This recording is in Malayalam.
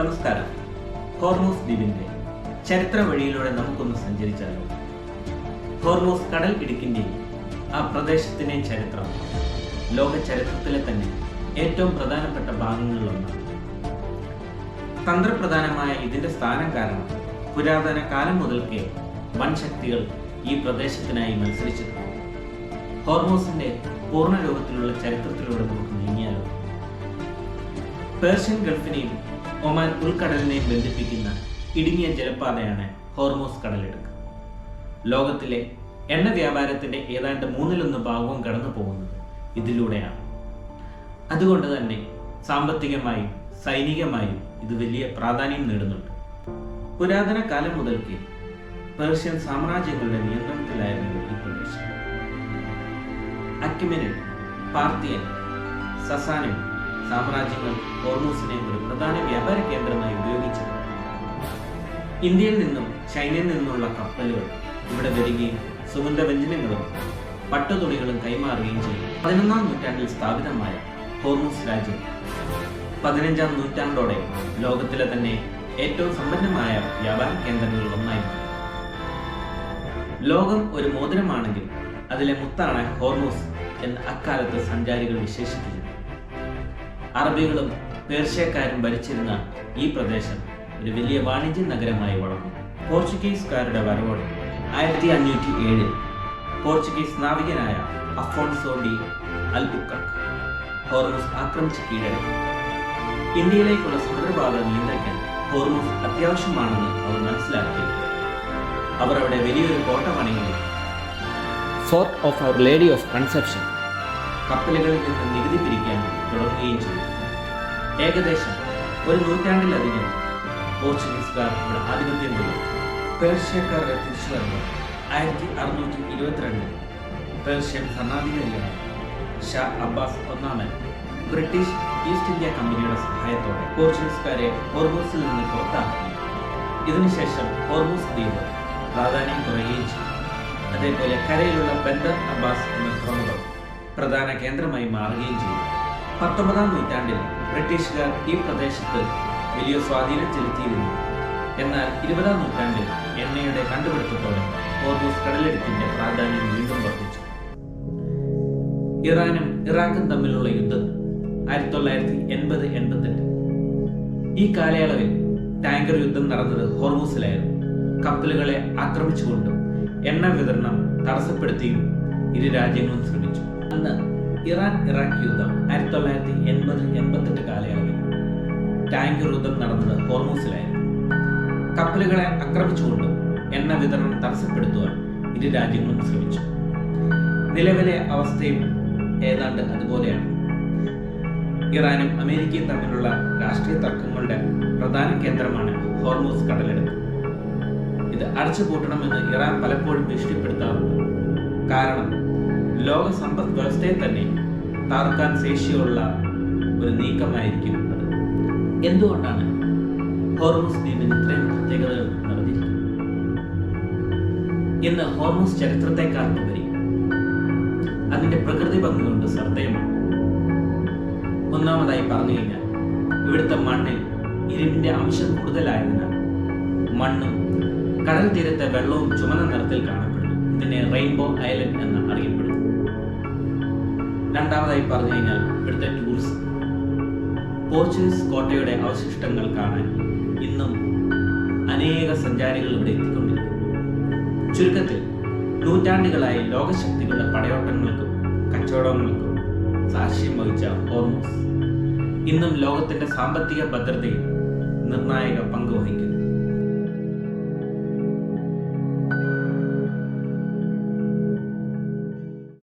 നമസ്കാരം. ഹോർമൂസ് ദ്വീപിന്റെ ചരിത്ര വഴിയിലൂടെ നമുക്കൊന്ന് സഞ്ചരിച്ചാലോ? ഹോർമൂസ് കടൽ ഇടുക്കിന്റെയും ആ പ്രദേശത്തിന്റെയും ചരിത്രം ലോക ചരിത്രത്തിലെ തന്നെ ഏറ്റവും പ്രധാനപ്പെട്ട ഭാഗങ്ങളിലൊന്നാണ്. തന്ത്രപ്രധാനമായ ഇതിന്റെ സ്ഥാനം കാരണം പുരാതന കാലം മുതൽക്കേ വൻ ശക്തികൾ ഈ പ്രദേശത്തിനായി മത്സരിച്ചിട്ടുണ്ട്. ഹോർമൂസിന്റെ പൂർണ്ണ രൂപത്തിലുള്ള ചരിത്രത്തിലൂടെ നമുക്ക് നീങ്ങിയാലോ? പേർഷ്യൻ ഗൾഫിനെയും ഒമാൻ ഉൾക്കടലിനെയും ബന്ധിപ്പിക്കുന്ന ഇടുങ്ങിയ ജലപാതയാണ് ഹോർമൂസ് കടലിടുക്ക്. ലോകത്തിലെ എണ്ണ വ്യാപാരത്തിന്റെ ഏതാണ്ട് 1/3 ഭാഗവും കടന്നു പോകുന്നത് ഇതിലൂടെയാണ്. അതുകൊണ്ട് തന്നെ സാമ്പത്തികമായും സൈനികമായും ഇത് വലിയ പ്രാധാന്യം നേടുന്നുണ്ട്. പുരാതന കാലം മുതൽക്ക് പേർഷ്യൻ സാമ്രാജ്യങ്ങളുടെ നിയന്ത്രണത്തിലായിരുന്നു ഈ പ്രദേശം. അക്യുമെനിഡ്, പാർത്തിയൻ, സസാനിൻ സാമ്രാജ്യങ്ങൾ ഹോർമൂസിനെ ഒരു പ്രധാന വ്യാപാര കേന്ദ്രമായി ഉപയോഗിച്ചു. ഇന്ത്യയിൽ നിന്നും ചൈനയിൽ നിന്നുള്ള കപ്പലുകൾ ഇവിടെ വരികയും സുഗന്ധവ്യഞ്ജനങ്ങളും പട്ടുതുണികളും കൈമാറുകയും ചെയ്തു. 11-ാം നൂറ്റാണ്ടിൽ സ്ഥാപിതമായ ഹോർമൂസ് രാജ്യം 15-ാം നൂറ്റാണ്ടോടെ ലോകത്തിലെ തന്നെ ഏറ്റവും സമ്പന്നമായ വ്യാപാര കേന്ദ്രങ്ങളിൽ ഒന്നായി മാറി. ലോകം ഒരു മോതിരമാണെങ്കിൽ അതിലെ മുത്താണ് ഹോർമൂസ് എന്ന് അക്കാലത്ത് സഞ്ചാരികൾ വിശേഷിപ്പിച്ചു. അറബികളും പേർഷ്യക്കാരും ഭരിച്ചിരുന്ന ഈ പ്രദേശം ഒരു വലിയ വാണിജ്യ നഗരമായി വളർന്നു. പോർച്ചുഗീസുകാരുടെ വരവോടെ 1507 Portuguese നാവികനായ Afonso D Albuquerque Hormuz ആക്രമിച്ച് കീഴടക്കി. ഇന്ത്യയിലേക്കുള്ള സമുദ്രപാത നിയന്ത്രിക്കാൻ ഹോർമൂസ് അത്യാവശ്യമാണെന്ന് അവർ മനസ്സിലാക്കി. അവർ അവിടെ വലിയൊരു കോട്ട പണിയുകയും Fort of Our Lady of Conception കപ്പലുകളിൽ നിന്ന് നികുതി പിരിക്കാൻ തുടങ്ങുകയും ചെയ്തു. ഏകദേശം ഒരു നൂറ്റാണ്ടിലധികം പോർച്ചുഗീസുകാർ ഇവിടെ ആധിപത്യം തുടങ്ങി. പേർഷ്യക്കാരുടെ തിരിച്ചുവരവ് 1622 പേർഷ്യൻ ഭരണാധികാരിയായ ഷാ അബ്ബാസ് ഒന്നാമൻ ബ്രിട്ടീഷ് ഈസ്റ്റ് ഇന്ത്യ കമ്പനിയുടെ സഹായത്തോടെ പോർച്ചുഗീസുകാരെ ഹോർമൂസിൽ നിന്ന് പുറത്താക്കി. ഇതിനുശേഷം ഹോർമൂസ് ദ്വീപ് പ്രാധാന്യം കുറയുകയും ചെയ്തു. അതേപോലെ കരയിലുള്ള ബന്ദർ അബ്ബാസ് എന്ന തുറമുഖം പ്രധാന കേന്ദ്രമായി മാറുകയും ചെയ്തു. 19-ാം നൂറ്റാണ്ടിൽ ബ്രിട്ടീഷുകാർ ഈ പ്രദേശത്ത് വലിയ സ്വാധീനം ചെലുത്തിയിരുന്നു. എന്നാൽ 20-ാം നൂറ്റാണ്ടിൽ എണ്ണയുടെ കണ്ടുപിടുത്തത്തോടെ ഹോർമൂസ് കടലിടുക്കിന്റെ പ്രാധാന്യം വീണ്ടും വർദ്ധിച്ചു. ഇറാനും ഇറാഖും തമ്മിലുള്ള യുദ്ധം 1980-88 ഈ കാലയളവിൽ ടാങ്കർ യുദ്ധം നടന്നത് ഹോർമൂസിലായിരുന്നു. കപ്പലുകളെ ആക്രമിച്ചുകൊണ്ടും എണ്ണ വിതരണം തടസ്സപ്പെടുത്തിയും ഇരു രാജ്യങ്ങളും ശ്രമിച്ചു. അന്ന് ഇറാൻ ഇറാഖ് യുദ്ധം 1980-88 കാലയളവിൽ ടാങ്കർ യുദ്ധം നടന്നത് ഹോർമൂസിലായിരുന്നു. കപ്പലുകളെ ആക്രമിച്ചുകൊണ്ടും എണ്ണ വിതരണം തടസ്സപ്പെടുത്തുവാൻ ഇരു രാജ്യങ്ങളും ശ്രമിച്ചു. നിലവിലെ അവസ്ഥയും ഏതാണ്ട് അതുപോലെയാണ്. ഇറാനും അമേരിക്കയും തമ്മിലുള്ള രാഷ്ട്രീയ തർക്കങ്ങളുടെ പ്രധാന കേന്ദ്രമാണ് ഹോർമൂസ് കടലിടുക്ക്. ഇത് അടച്ചുപൂട്ടണമെന്ന് ഇറാൻ പലപ്പോഴും ഭീഷണിപ്പെടുത്താറുണ്ട്. കാരണം ലോക സമ്പദ് വ്യവസ്ഥയെ തന്നെ തകർക്കാൻ ശേഷിയുള്ള ഒരു നീക്കമായിരിക്കും അത്. എന്തുകൊണ്ടാണ് ഹോർമൂസ് ദ്വീപിന് ഇത്രയും പ്രത്യേകതകൾ നിറഞ്ഞിരിക്കുന്നത്? ഇന്ന് ഹോർമൂസ് ചരിത്രത്തെക്കാൾ ഉപരി അതിന്റെ പ്രകൃതി ഭംഗി കൊണ്ട് ശ്രദ്ധേയമാണ്. ഒന്നാമതായി പറഞ്ഞു കഴിഞ്ഞാൽ ഇവിടുത്തെ മണ്ണിൽ ഇരുമ്പിന്റെ അംശം കൂടുതലായതിനാൽ മണ്ണും കടൽ തീരത്തെ വെള്ളവും ചുമന്ന നിറത്തിൽ കാണപ്പെടുന്നു. ഇതിനെ റെയിൻബോ ഐലൻഡ് എന്ന് അറിയപ്പെടുന്നു. രണ്ടാമതായി പറഞ്ഞു കഴിഞ്ഞാൽ ഇവിടുത്തെ ടൂറിസം. പോർച്ചുഗീസ് കോട്ടയുടെ അവശിഷ്ടങ്ങൾ കാണാൻ ഇന്നും അനേക സഞ്ചാരികൾ ഇവിടെ എത്തിക്കൊണ്ടിരിക്കുന്നു. ചുരുക്കത്തിൽ നൂറ്റാണ്ടുകളായി ലോകശക്തികളുടെ പടയോട്ടങ്ങൾക്കും കച്ചവടങ്ങൾക്കും സാക്ഷ്യം വഹിച്ച ഹോർമൂസ് ഇന്നും ലോകത്തിന്റെ സാമ്പത്തിക ഭദ്രതയിൽ നിർണായക പങ്ക് വഹിക്കുന്നു.